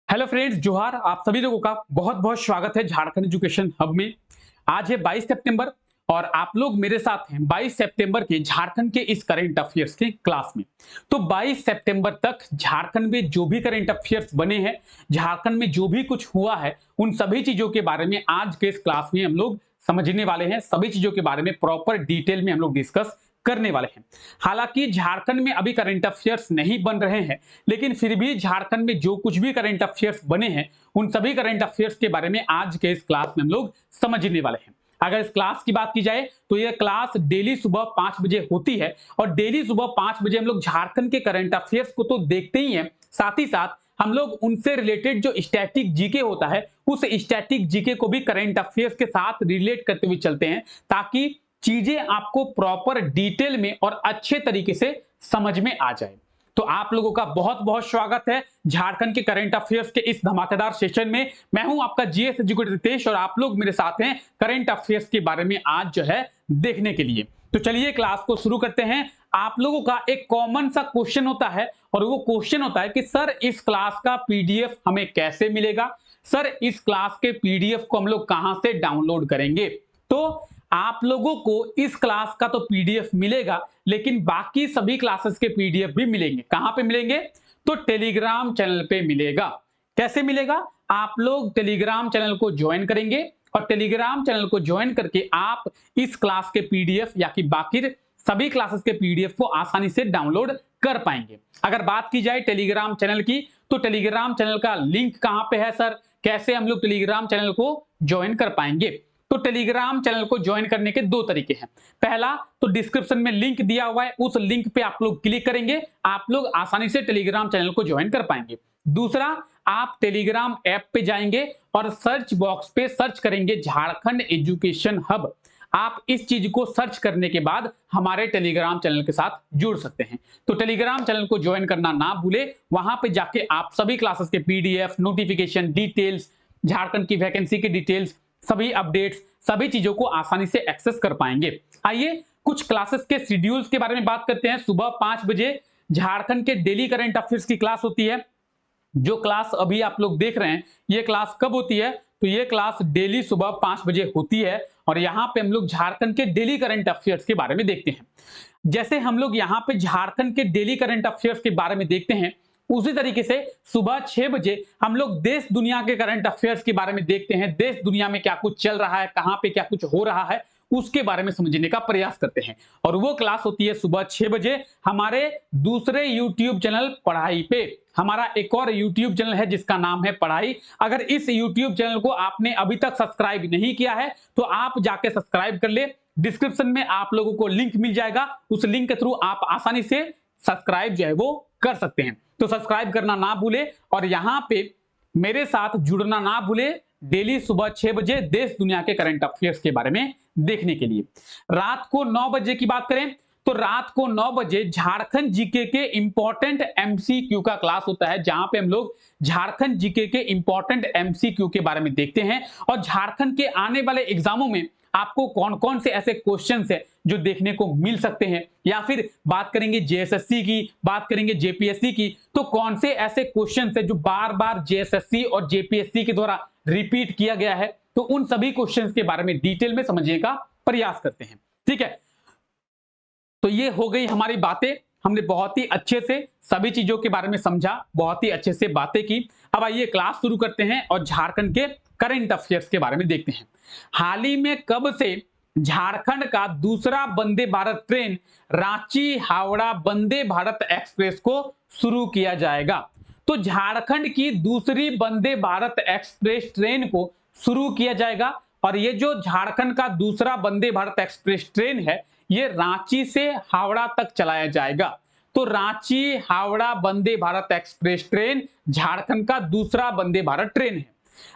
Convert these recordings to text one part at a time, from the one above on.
Hello friends, जोहार। आप सभी लोगों का बहुत बहुत स्वागत है झारखंड एजुकेशन हब में। आज है 22 सितंबर और आप लोग मेरे साथ हैं 22 सितंबर के झारखंड के इस करंट अफेयर्स के क्लास में। तो 22 सितंबर तक झारखंड में जो भी करंट अफेयर्स बने हैं, झारखंड में जो भी कुछ हुआ है, उन सभी चीजों के बारे में आज के इस क्लास में हम लोग समझने वाले हैं। सभी चीजों के बारे में प्रॉपर डिटेल में हम लोग डिस्कस करने वाले हैं। हालांकि झारखंड में अभी करंट अफेयर्स नहीं बन रहे हैं, लेकिन फिर भी झारखंड में जो कुछ भी करंट अफेयर्स बने हैं, उन सभी करंट अफेयर्स के बारे में आज के इस क्लास में हम लोग समझने वाले हैं। अगर इस क्लास की बात की जाए तो यह क्लास डेली सुबह 5 बजे होती है और डेली सुबह 5 बजे हम लोग झारखंड के करंट अफेयर्स को तो देखते ही हैं, साथ ही साथ हम लोग उनसे रिलेटेड जो स्टैटिक जीके होता है, उस स्टैटिक जीके को भी करंट अफेयर्स के साथ रिलेट करते हुए चलते हैं, ताकि चीजें आपको प्रॉपर डिटेल में और अच्छे तरीके से समझ में आ जाए। तो आप लोगों का बहुत बहुत स्वागत है झारखंड के करंट अफेयर्स के इस धमाकेदार सेशन में। मैं हूं आपका जीएस एजुकेटर रितेश और आप लोग मेरे साथ हैं करंट अफेयर्स के बारे में आज जो है देखने के लिए। तो चलिए क्लास को शुरू करते हैं। आप लोगों का एक कॉमन सा क्वेश्चन होता है और वो क्वेश्चन होता है कि सर इस क्लास का पीडीएफ हमें कैसे मिलेगा, सर इस क्लास के पीडीएफ को हम लोग कहां से डाउनलोड करेंगे। तो आप लोगों को इस क्लास का तो पीडीएफ मिलेगा, लेकिन बाकी सभी क्लासेस के पीडीएफ भी मिलेंगे। कहां पे मिलेंगे? तो टेलीग्राम चैनल पे मिलेगा। कैसे मिलेगा? आप लोग टेलीग्राम चैनल को ज्वाइन करेंगे और टेलीग्राम चैनल को ज्वाइन करके आप इस क्लास के पीडीएफ या कि बाकी सभी क्लासेस के पीडीएफ को आसानी से डाउनलोड कर पाएंगे। अगर बात की जाए टेलीग्राम चैनल की, तो टेलीग्राम चैनल का लिंक कहां पे है सर, कैसे हम लोग टेलीग्राम चैनल को ज्वाइन कर पाएंगे? तो टेलीग्राम चैनल को ज्वाइन करने के दो तरीके हैं। पहला तो डिस्क्रिप्शन में लिंक दिया हुआ है, उस लिंक पे आप लोग क्लिक करेंगे, आप लोग आसानी से टेलीग्राम चैनल को ज्वाइन कर पाएंगे। दूसरा, आप टेलीग्राम ऐप पे जाएंगे और सर्च बॉक्स पे सर्च करेंगे झारखंड एजुकेशन हब। आप इस चीज को सर्च करने के बाद हमारे टेलीग्राम चैनल के साथ जुड़ सकते हैं। तो टेलीग्राम चैनल को ज्वाइन करना ना भूले। वहां पे जाके आप सभी क्लासेस के पीडीएफ, नोटिफिकेशन, डिटेल्स, झारखंड की वैकेंसी की डिटेल्स, सभी अपडेट्स, सभी चीजों को आसानी से एक्सेस कर पाएंगे। आइए कुछ क्लासेस के शेड्यूल्स के बारे में बात करते हैं। सुबह 5 बजे झारखंड के डेली करंट अफेयर्स की क्लास होती है। जो क्लास अभी आप लोग देख रहे हैं, ये क्लास कब होती है? तो ये क्लास डेली सुबह 5 बजे होती है और यहाँ पे हम लोग झारखंड के डेली करंट अफेयर्स के बारे में देखते हैं। जैसे हम लोग यहाँ पे झारखंड के डेली करंट अफेयर्स के बारे में देखते हैं, उसी तरीके से सुबह 6 बजे हम लोग देश दुनिया के करंट अफेयर्स के बारे में देखते हैं। देश दुनिया में क्या कुछ चल रहा है, कहां पे क्या कुछ हो रहा है, उसके बारे में समझने का प्रयास करते हैं। और वो क्लास होती है सुबह 6 बजे हमारे दूसरे यूट्यूब चैनल पढ़ाई पे। हमारा एक और यूट्यूब चैनल है जिसका नाम है पढ़ाई। अगर इस यूट्यूब चैनल को आपने अभी तक सब्सक्राइब नहीं किया है तो आप जाके सब्सक्राइब कर ले। डिस्क्रिप्शन में आप लोगों को लिंक मिल जाएगा, उस लिंक के थ्रू आप आसानी से सब्सक्राइब जो है वो कर सकते हैं। तो सब्सक्राइब करना ना भूले और यहां पे मेरे साथ जुड़ना ना भूले डेली सुबह 6 बजे देश दुनिया के करंट अफेयर्स के बारे में देखने के लिए। रात को 9 बजे की बात करें तो रात को 9 बजे झारखंड जीके के इंपॉर्टेंट एमसीक्यू का क्लास होता है, जहां पे हम लोग झारखंड जीके के इंपॉर्टेंट एमसीक्यू के बारे में देखते हैं और झारखंड के आने वाले एग्जामों में आपको कौन कौन से ऐसे क्वेश्चंस है जो देखने को मिल सकते हैं, या फिर बात करेंगे जेएसएससी की, बात करेंगे जेपीएससी की, तो कौन से ऐसे क्वेश्चंस है जो बार बार जेएसएससी और जेपीएससी के द्वारा रिपीट किया गया है, तो उन सभी क्वेश्चंस के बारे में डिटेल में समझने का प्रयास करते हैं। ठीक है, तो ये हो गई हमारी बातें। हमने बहुत ही अच्छे से सभी चीजों के बारे में समझा, बहुत ही अच्छे से बातें की। अब आइए क्लास शुरू करते हैं और झारखंड के करंट अफेयर्स के बारे में देखते हैं। हाल ही में कब से झारखंड का दूसरा वंदे भारत ट्रेन रांची हावड़ा वंदे भारत एक्सप्रेस को शुरू किया जाएगा? तो झारखंड की दूसरी वंदे भारत एक्सप्रेस ट्रेन को शुरू किया जाएगा और ये जो झारखंड का दूसरा वंदे भारत एक्सप्रेस ट्रेन है, ये रांची से हावड़ा तक चलाया जाएगा। तो रांची हावड़ा वंदे भारत एक्सप्रेस ट्रेन झारखंड का दूसरा वंदे भारत ट्रेन है।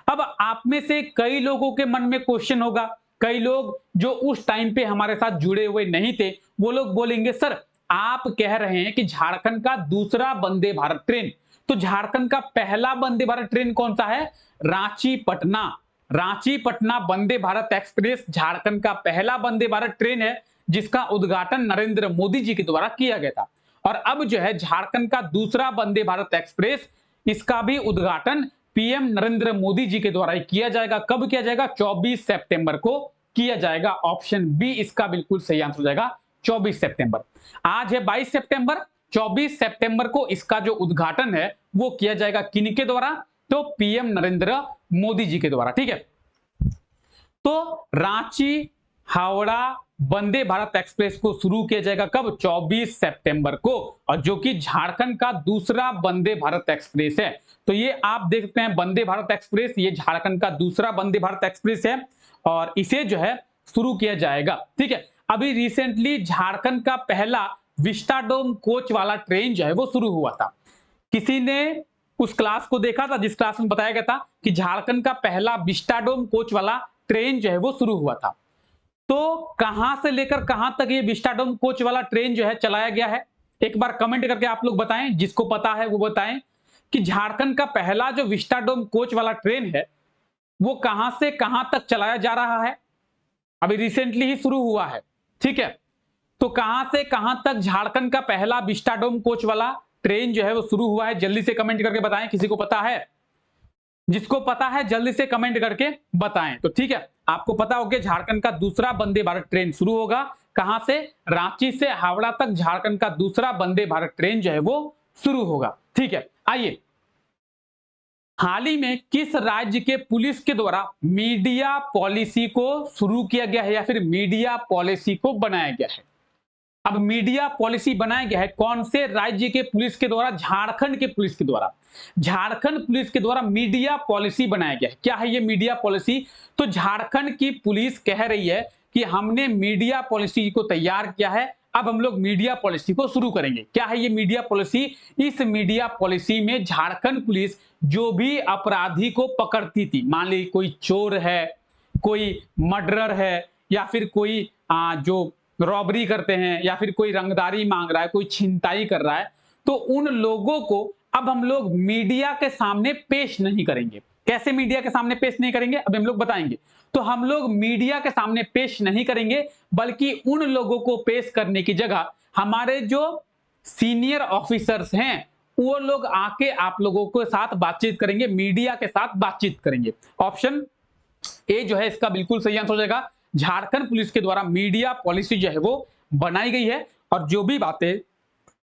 अब आप में से कई लोगों के मन में क्वेश्चन होगा, कई लोग जो उस टाइम पे हमारे साथ जुड़े हुए नहीं थे, वो लोग बोलेंगे सर आप कह रहे हैं कि झारखंड का दूसरा वंदे भारत ट्रेन, तो झारखंड का पहला वंदे भारत ट्रेन कौन सा है? रांची पटना। रांची पटना वंदे भारत एक्सप्रेस झारखंड का पहला वंदे भारत ट्रेन है, जिसका उद्घाटन नरेंद्र मोदी जी के द्वारा किया गया था। और अब जो है झारखंड का दूसरा वंदे भारत एक्सप्रेस, इसका भी उद्घाटन पीएम नरेंद्र मोदी जी के द्वारा किया जाएगा। कब किया जाएगा? 24 सितंबर को किया जाएगा। ऑप्शन बी इसका बिल्कुल सही आंसर हो जाएगा, 24 सितंबर। आज है 22 सितंबर, 24 सितंबर को इसका जो उद्घाटन है वो किया जाएगा किनके द्वारा? तो पीएम नरेंद्र मोदी जी के द्वारा। ठीक है, तो रांची हावड़ा वंदे भारत एक्सप्रेस को शुरू किया जाएगा कब? 24 सितंबर को, और जो कि झारखंड का दूसरा वंदे भारत एक्सप्रेस है। तो ये आप देख सकते हैं वंदे भारत एक्सप्रेस, ये झारखंड का दूसरा वंदे भारत एक्सप्रेस है और इसे जो है शुरू किया जाएगा। ठीक है, अभी रिसेंटली झारखंड का पहला विस्टाडोम कोच वाला ट्रेन जो है वो शुरू हुआ था। किसी ने उस क्लास को देखा था जिस क्लास में बताया गया था कि झारखंड का पहला विस्टाडोम कोच वाला ट्रेन जो है वो शुरू हुआ था। तो कहां से लेकर कहां तक ये विस्टाडोम कोच वाला ट्रेन जो है चलाया गया है? एक बार कमेंट करके आप लोग बताएं, जिसको पता है वो बताएं कि झारखंड का पहला जो विस्टाडोम कोच वाला ट्रेन है वो कहां से कहां तक चलाया जा रहा है? अभी रिसेंटली ही शुरू हुआ है। ठीक है, तो कहां से कहां तक झारखंड का पहला विस्टाडोम कोच वाला ट्रेन जो है वो शुरू हुआ है? जल्दी से कमेंट करके बताएं, किसी को पता है? जिसको पता है जल्दी से कमेंट करके बताएं। तो ठीक है, आपको पता हो गया झारखंड का दूसरा वंदे भारत ट्रेन शुरू होगा कहां से? रांची से हावड़ा तक झारखंड का दूसरा वंदे भारत ट्रेन जो है वो शुरू होगा। ठीक है, आइए, हाल ही में किस राज्य के पुलिस के द्वारा मीडिया पॉलिसी को शुरू किया गया है या फिर मीडिया पॉलिसी को बनाया गया है? अब मीडिया पॉलिसी बनाया गया है कौन से राज्य के पुलिस के द्वारा? झारखंड के पुलिस के द्वारा। झारखंड पुलिस के द्वारा मीडिया पॉलिसी बनाया गया है। क्या है ये मीडिया पॉलिसी? तो झारखंड की पुलिस कह रही है कि हमने मीडिया पॉलिसी को तैयार किया है, अब हम लोग मीडिया पॉलिसी को शुरू करेंगे। क्या है ये मीडिया पॉलिसी? इस मीडिया पॉलिसी में झारखंड पुलिस जो भी अपराधी को पकड़ती थी, मान ली कोई चोर है, कोई मर्डरर है, या फिर कोई जो रॉबरी करते हैं, या फिर कोई रंगदारी मांग रहा है, कोई छिनताई कर रहा है, तो उन लोगों को अब हम लोग मीडिया के सामने पेश नहीं करेंगे। कैसे मीडिया के सामने पेश नहीं करेंगे? अब हम लोग बताएंगे। तो हम लोग मीडिया के सामने पेश नहीं करेंगे, बल्कि उन लोगों को पेश करने की जगह हमारे जो सीनियर ऑफिसर्स हैं वो लोग आके आप लोगों के साथ बातचीत करेंगे, मीडिया के साथ बातचीत करेंगे। ऑप्शन ए जो है इसका बिल्कुल सही आंसर हो जाएगा। झारखंड पुलिस के द्वारा मीडिया पॉलिसी जो है वो बनाई गई है, और जो भी बातें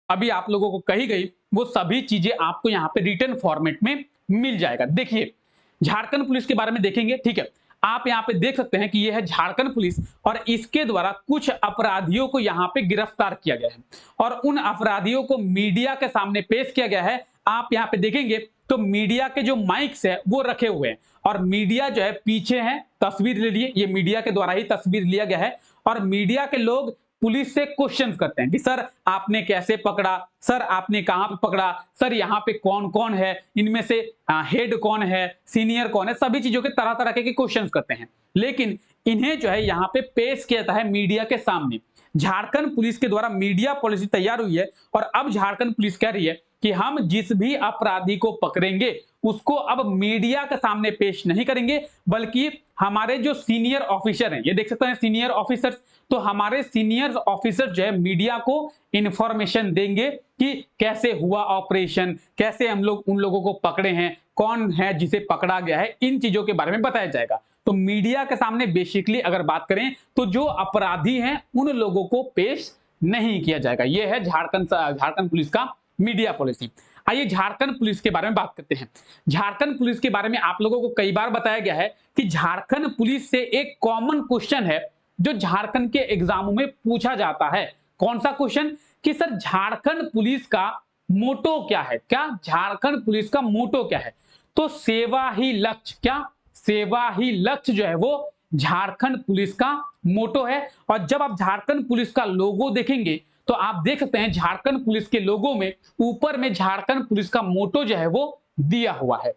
अभी आप लोगों को कही गई वो सभी चीजें आपको यहाँ पे रिटन फॉर्मेट में मिल जाएगा। देखिए, झारखंड पुलिस के बारे में देखेंगे। ठीक है, आप यहाँ पे देख सकते हैं कि यह है झारखंड पुलिस, और इसके द्वारा कुछ अपराधियों को यहाँ पे गिरफ्तार किया गया है और उन अपराधियों को मीडिया के सामने पेश किया गया है। आप यहाँ पे देखेंगे तो मीडिया के जो माइक्स है वो रखे हुए हैं, और मीडिया जो है पीछे है, तस्वीर ले लिए, ये मीडिया के द्वारा ही तस्वीर लिया गया है, और मीडिया के लोग पुलिस से क्वेश्चन करते हैं कि सर आपने कैसे पकड़ा, सर आपने कहां पे पकड़ा, सर यहाँ पे कौन कौन है, इनमें से हेड कौन है, सीनियर कौन है, सभी चीजों के तरह तरह के क्वेश्चन करते हैं। लेकिन इन्हें जो है यहाँ पे पेश किया जाता है मीडिया के सामने। झारखंड पुलिस के द्वारा मीडिया पॉलिसी तैयार हुई है, और अब झारखंड पुलिस कह रही है कि हम जिस भी अपराधी को पकड़ेंगे उसको अब मीडिया के सामने पेश नहीं करेंगे, बल्कि हमारे जो सीनियर ऑफिसर हैं, ये देख सकते हैं सीनियर ऑफिसर्स, तो हमारे सीनियर ऑफिसर जो है मीडिया को इंफॉर्मेशन देंगे कि कैसे हुआ ऑपरेशन, कैसे हम लोग उन लोगों को पकड़े हैं, कौन है जिसे पकड़ा गया है, इन चीजों के बारे में बताया जाएगा। तो मीडिया के सामने बेसिकली अगर बात करें तो जो अपराधी हैं उन लोगों को पेश नहीं किया जाएगा। यह है झारखंड पुलिस का मीडिया पॉलिसी। आइए झारखंड पुलिस के बारे में बात करते हैं। झारखंड पुलिस के बारे में आप लोगों को कई बार बताया गया है कि झारखंड पुलिस से एक कॉमन क्वेश्चन है जो झारखंड के एग्जामों में पूछा जाता है। कौन सा क्वेश्चन? कि सर झारखंड पुलिस का मोटो क्या है? क्या झारखंड पुलिस का मोटो क्या है? तो सेवा ही लक्ष्य। क्या? सेवा ही लक्ष्य जो है वो झारखंड पुलिस का मोटो है। और जब आप झारखंड पुलिस का लोगो देखेंगे तो आप देख सकते हैं झारखंड पुलिस के लोगों में ऊपर में झारखंड पुलिस का मोटो जो है वो दिया हुआ है।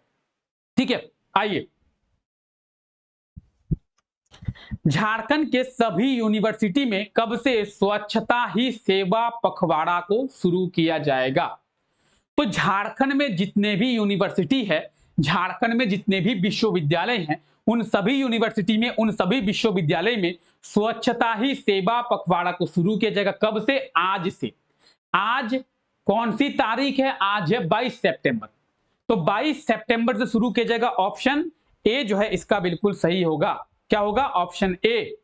ठीक है, आइए, झारखंड के सभी यूनिवर्सिटी में कब से स्वच्छता ही सेवा पखवाड़ा को शुरू किया जाएगा? तो झारखंड में जितने भी यूनिवर्सिटी है, झारखंड में जितने भी विश्वविद्यालय हैं, उन सभी यूनिवर्सिटी में, उन सभी विश्वविद्यालय में स्वच्छता ही सेवा पखवाड़ा को शुरू किया जाएगा। कब से? आज से। आज कौन सी तारीख है? आज है 22 सितंबर। तो 22 सितंबर से शुरू किया जाएगा। ऑप्शन ए जो है इसका बिल्कुल सही होगा। क्या होगा? ऑप्शन ए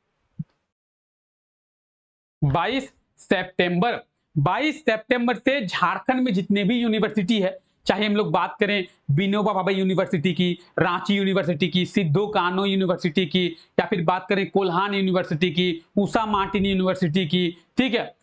22 सितंबर। 22 सितंबर से झारखंड में जितने भी यूनिवर्सिटी है, चाहे हम लोग बात करें विनोबा भावे यूनिवर्सिटी की, रांची यूनिवर्सिटी की, सिद्धो कान्हो यूनिवर्सिटी की, या फिर बात करें कोल्हान यूनिवर्सिटी की, उषा मार्टिन यूनिवर्सिटी की, ठीक है,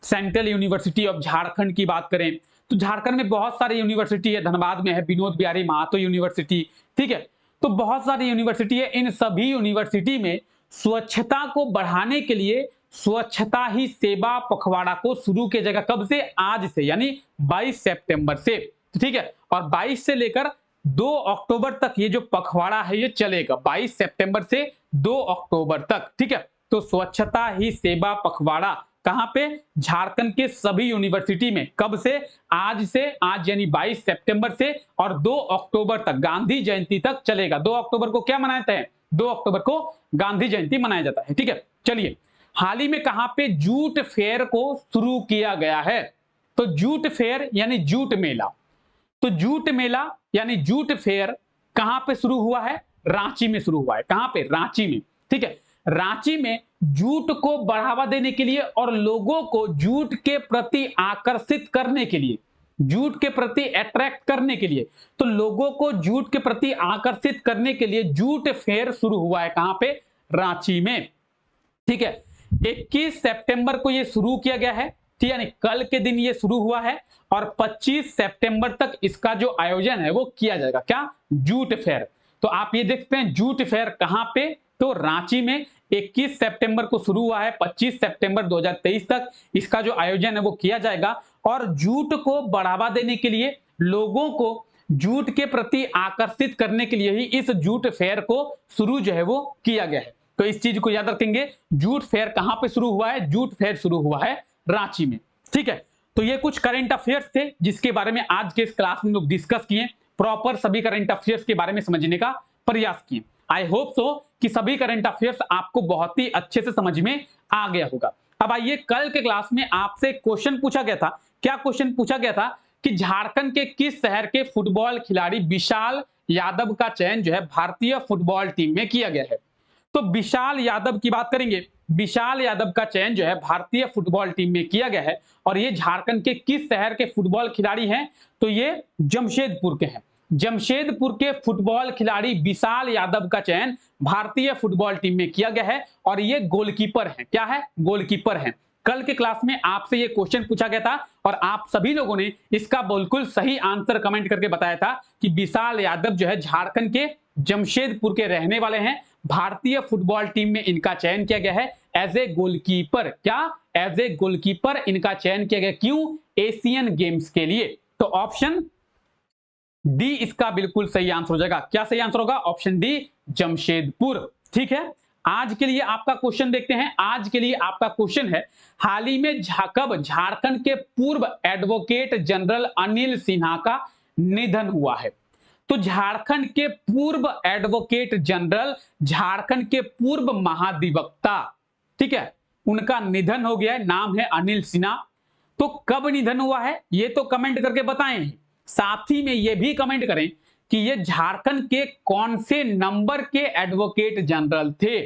सेंट्रल यूनिवर्सिटी ऑफ झारखंड की बात करें तो झारखंड में बहुत सारी यूनिवर्सिटी है। धनबाद में है विनोद बिहारी महतो यूनिवर्सिटी, ठीक है। तो बहुत सारी यूनिवर्सिटी है। इन सभी यूनिवर्सिटी में स्वच्छता को बढ़ाने के लिए स्वच्छता ही सेवा पखवाड़ा को शुरू किया जाएगा। कब से? आज से, यानी 22 सितंबर से, ठीक है। और 22 से लेकर 2 अक्टूबर तक ये जो पखवाड़ा है ये चलेगा, 22 सितंबर से 2 अक्टूबर तक, ठीक है। तो स्वच्छता ही सेवा पखवाड़ा कहां पे? झारखंड के सभी यूनिवर्सिटी में। कब से? आज से, आज यानी 22 सितंबर से और 2 अक्टूबर तक, गांधी जयंती तक चलेगा। 2 अक्टूबर को क्या मनाते हैं? 2 अक्टूबर को गांधी जयंती मनाया जाता है, ठीक है। चलिए, हाल ही में कहां पे जूट फेयर को शुरू किया गया है? तो जूट फेयर यानी जूट मेला, तो जूट मेला यानी जूट फेयर कहां पे शुरू हुआ है? रांची में शुरू हुआ है। कहां पे? रांची में, ठीक है। रांची में जूट को बढ़ावा देने के लिए और लोगों को जूट के प्रति आकर्षित करने के लिए, जूट के प्रति अट्रैक्ट करने के लिए, तो लोगों को जूट के प्रति आकर्षित करने के लिए जूट फेयर शुरू हुआ है। कहां पे? रांची में, ठीक है। 21 सितंबर को यह शुरू किया गया है, ठीक है, यानी कल के दिन यह शुरू हुआ है और 25 सितंबर तक इसका जो आयोजन है वो किया जाएगा। क्या? Jute fair. तो आप ये देखते हैं जूट फेयर कहां पे? तो रांची में 21 सितंबर को शुरू हुआ है, 25 सितंबर 2023 तक इसका जो आयोजन है वो किया जाएगा। और जूट को बढ़ावा देने के लिए, लोगों को जूट के प्रति आकर्षित करने के लिए ही इस जूट फेयर को शुरू जो है वो किया गया है। तो इस चीज को याद रखेंगे, जूट फेयर कहां पे शुरू हुआ है? जूट फेयर शुरू हुआ है रांची में, ठीक है। तो ये कुछ करंट अफेयर्स थे जिसके बारे में आज के इस क्लास में लोग डिस्कस किए, प्रॉपर सभी करंट अफेयर्स के बारे में समझने का प्रयास किए। आई होप सो कि सभी करंट अफेयर्स आपको बहुत ही अच्छे से समझ में आ गया होगा। अब आइए, कल के क्लास में आपसे क्वेश्चन पूछा गया था। क्या क्वेश्चन पूछा गया था? कि झारखंड के किस शहर के फुटबॉल खिलाड़ी विशाल यादव का चयन जो है भारतीय फुटबॉल टीम में किया गया है? तो विशाल यादव की बात करेंगे। विशाल यादव का चयन जो है भारतीय फुटबॉल टीम में किया गया है और ये झारखंड के किस शहर के फुटबॉल खिलाड़ी हैं? तो ये जमशेदपुर के हैं। जमशेदपुर के फुटबॉल खिलाड़ी विशाल यादव का चयन भारतीय फुटबॉल टीम में किया गया है और ये गोलकीपर हैं। क्या है? गोलकीपर हैं। कल के क्लास में आपसे ये क्वेश्चन पूछा गया था और आप सभी लोगों ने इसका बिल्कुल सही आंसर कमेंट करके बताया था कि विशाल यादव जो है झारखंड के जमशेदपुर के रहने वाले हैं। भारतीय फुटबॉल टीम में इनका चयन किया गया है एज ए गोलकीपर। क्या? एज ए गोलकीपर इनका चयन किया गया। क्यों? एशियन गेम्स के लिए। तो ऑप्शन डी इसका बिल्कुल सही आंसर हो जाएगा। क्या सही आंसर होगा? ऑप्शन डी, जमशेदपुर, ठीक है। आज के लिए आपका क्वेश्चन देखते हैं। आज के लिए आपका क्वेश्चन है, हाल ही में कब झारखंड के पूर्व एडवोकेट जनरल अनिल सिन्हा का निधन हुआ है? तो झारखंड के पूर्व एडवोकेट जनरल, झारखंड के पूर्व महाधिवक्ता, ठीक है, उनका निधन हो गया है। नाम है अनिल सिन्हा। तो कब निधन हुआ है ये तो कमेंट करके बताएं। साथ ही में ये भी कमेंट करें कि ये झारखंड के कौन से नंबर के एडवोकेट जनरल थे।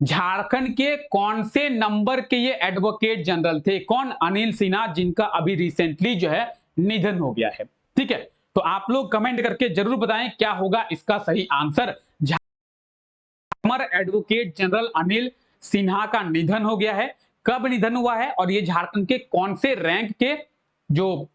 झारखंड के कौन से नंबर के ये एडवोकेट जनरल थे? कौन? अनिल सिन्हा, जिनका अभी रिसेंटली जो है निधन हो गया है, ठीक है। तो आप लोग कमेंट करके जरूर बताएं क्या होगा इसका सही answer. Jharkhand advocate general Anil Sinha का निधन हो गया है। कब निधन हुआ है और ये झारखंड के कौन से रैंक के जो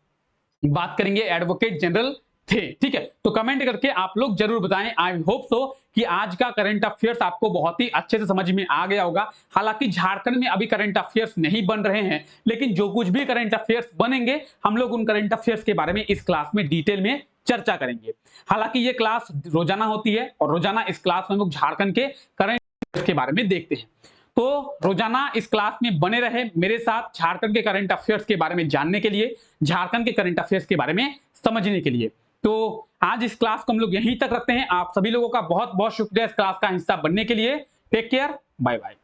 बात करेंगे एडवोकेट जनरल थे, ठीक है। तो कमेंट करके आप लोग जरूर बताएं। आई होप सो कि आज का करंट अफेयर्स आपको बहुत ही अच्छे से समझ में आ गया होगा। हालांकि झारखंड में अभी करंट अफेयर्स नहीं बन रहे हैं, लेकिन जो कुछ भी करंट अफेयर्स बनेंगे हम लोग उन करंट अफेयर्स के बारे में इस क्लास में डिटेल में चर्चा करेंगे। हालांकि ये क्लास रोजाना होती है और रोजाना इस क्लास में हम लोग झारखंड के करंट अफेयर्स के बारे में देखते हैं। तो रोजाना इस क्लास में बने रहे मेरे साथ झारखंड के करंट अफेयर्स के बारे में जानने के लिए, झारखंड के करंट अफेयर्स के बारे में समझने के लिए। तो आज इस क्लास को हम लोग यहीं तक रखते हैं। आप सभी लोगों का बहुत बहुत शुक्रिया इस क्लास का हिस्सा बनने के लिए। Take care, bye bye.